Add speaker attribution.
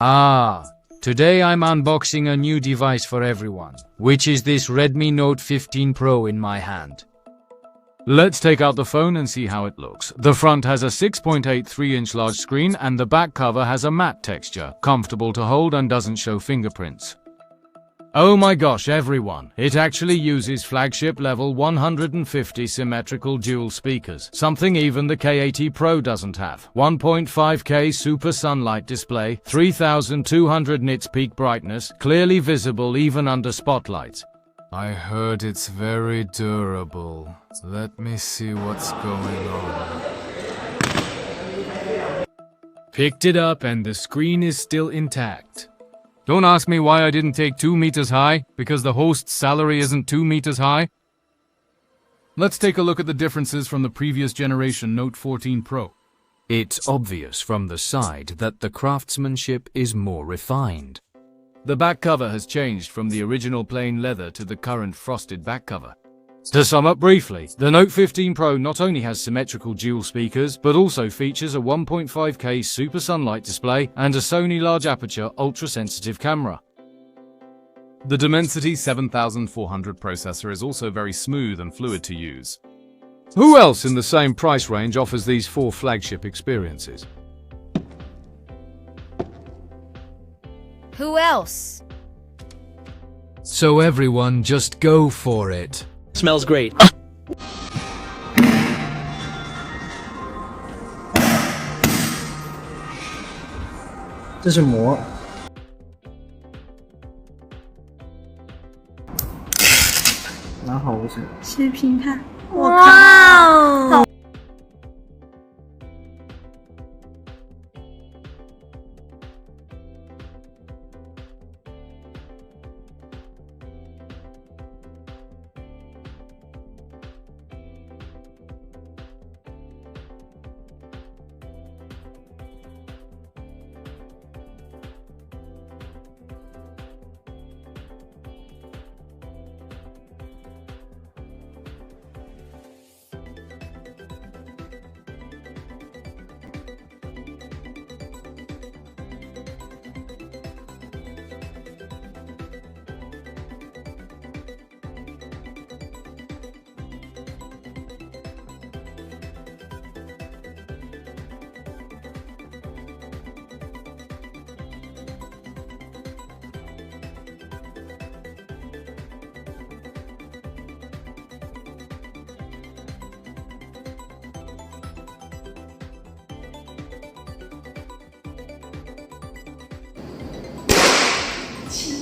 Speaker 1: Today I'm unboxing a new device for everyone, which is this Redmi Note 15 Pro in my hand. Let's take out the phone and see how it looks. The front has a 6.83-inch large screen and the back cover has a matte texture, comfortable to hold and doesn't show fingerprints. Oh my gosh, everyone, it actually uses flagship level 150 symmetrical dual speakers, something even the K80 Pro doesn't have. 1.5K super sunlight display, 3200 nits peak brightness, clearly visible even under spotlights.
Speaker 2: I heard it's very durable. Let me see what's going on.
Speaker 1: Picked it up and the screen is still intact. Don't ask me why I didn't take 2 meters high, because the host's salary isn't 2 meters high.
Speaker 2: Let's take a look at the differences from the previous generation Note 14 Pro.
Speaker 1: It's obvious from the side that the craftsmanship is more refined. The back cover has changed from the original plain leather to the current frosted back cover. To sum up briefly, the Note 15 Pro not only has symmetrical dual speakers, but also features a 1.5K super sunlight display and a Sony large aperture ultra-sensitive camera.
Speaker 2: The Dimensity 7400 processor is also very smooth and fluid to use.
Speaker 1: Who else in the same price range offers these 4 flagship experiences?
Speaker 3: Who else?
Speaker 1: So everyone just go for it.
Speaker 4: Smells great.
Speaker 5: 这是膜，蛮好闻。
Speaker 6: 视频看，
Speaker 3: 哇哦！
Speaker 6: 亲